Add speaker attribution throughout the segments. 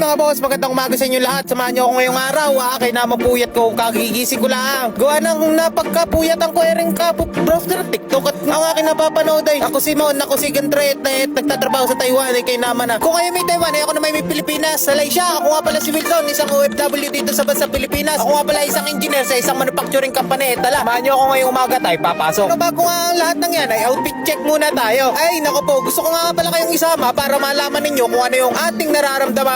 Speaker 1: mga boss, magandang umaga sa inyo lahat. Samahan niyo ako ngayong araw. Kaya naman puyat ko, kagigising ko lang. Gawa ng napagkapuyatan ko rin ka browser TikTok at ang aking napapanood ay ako si Mon, ako si Gandret na nagtatrabaho sa Taiwan kay naman na. Kung kayo may Taiwan ako na may Pilipinas. Salay siya. Ako nga pala si Wilson, isang OFW dito sa bansa Pilipinas. Ako nga pala isang engineer sa isang manufacturing company. Tala, samahan niyo ako ngayong umaga tayo papasok. Pero bago nga ang lahat ng yan ay outfit check muna tayo. Ay nako po, gusto ko nga pala kayong isama para malaman ninyo kung ano yung ating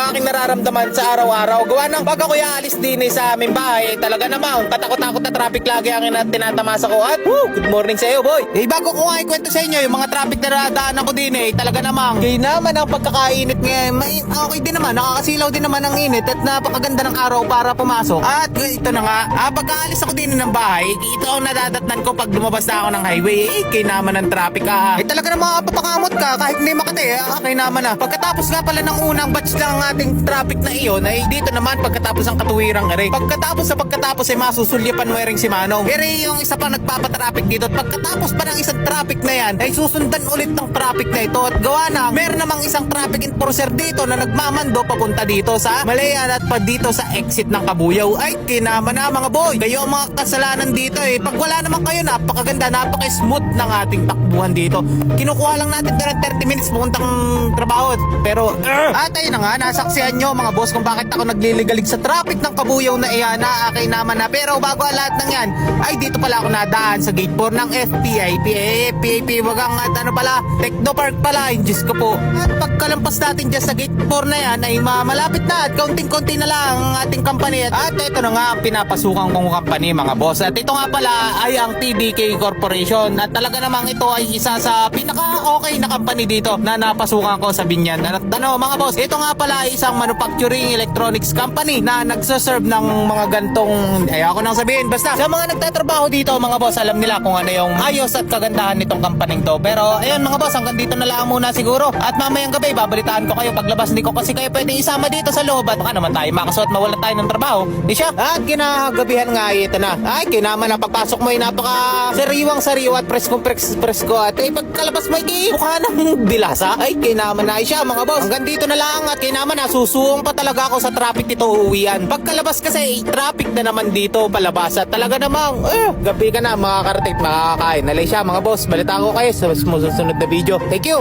Speaker 1: aking nararamdaman sa araw-araw. Gawa ng pag ako aalis din sa aming bahay, talaga naman katakot-takot na traffic lagi ang tinatamasa ko. At good morning sa iyo, boy. Bago ko nga ikwento sa inyo yung mga traffic na nadaanan ko din talaga naman kaya naman ang pagkakainit ngayon. Okay din naman, nakakasilaw din naman ang init at napakaganda ng araw para pumasok. At ito na nga, pag aalis ako din ng bahay, ito ang nadadatnan ko pag lumabas na ako ng highway. Kaya naman ang traffic talaga naman papakamot ka kahit hindi makate. Kaya naman pagkatapos nga pala ng unang batch ng ating traffic na iyon ay dito naman pagkatapos ang katuwirang rin. Pagkatapos ay masusulyapan mo rin si Manong. Pero yung isa pa nagpapatraffic dito at pagkatapos pa ng isang traffic na yan ay susundan ulit ng traffic na ito at gawa na meron namang isang traffic enforcer dito na nagmamando papunta dito sa Malayan at pa dito sa exit ng Kabuyaw. Ay kinama na mga boy, kayo ang mga kasalanan dito pag wala naman kayo, napakaganda, napaka-smooth ng ating takbuhan dito. Kinukuha lang natin ng 30 minutes pupuntang trabaho. Pero at ayun na nga, nasaksihan nyo mga boss kung bakit ako nagliligalig sa traffic ng Kabuyaw na iyan na akin naman na. Pero bago ang lahat ng yan ay dito pala ako nadaan sa gate 4 ng FPIP wagang at Techno Park pala. Diyos ko po, at pagkalampas natin dyan sa gate 4 na yan ay malapit na at kaunting-kaunti na lang ang ating company. At ito na nga ang pinapasukan kong company mga boss. At ito nga pala ay ang TDK Corporation at talaga namang ito ay isa sa pinaka-okay na company dito na napasukan ko sa Binyan. At mga boss, ito nga pala ay isang manufacturing electronics company na nagsaserve ng mga gantong, ayoko nang sabihin, basta sa mga nagtatrabaho dito mga boss, alam nila kung ano yung ayos at kagandahan nitong company to. Pero ayun mga boss, hanggang dito na lang muna siguro at mamayang gabi babalitaan ko kayo paglabas. Hindi ko kasi kayo pwedeng isama dito sa loob at baka naman tayo makasuot mawala tayo ng trabaho. Di siya? At kinagabihan nga ito na. Ay kinaman na pagpasok mo ay napaka sariwang-sariwa at presko at pagkalabas mo ay mukha ng dilasa. Ay kinaman na siya mga boss. Hanggang dito na lang at kinaman na susuong pa talaga ako sa traffic dito uuwian. Pagkalabas kasi traffic na naman dito palabas at talaga namang gabi ka na makakarating makakain. Nalay siya mga boss. Balita ko kayo sa susunod na video. Thank you.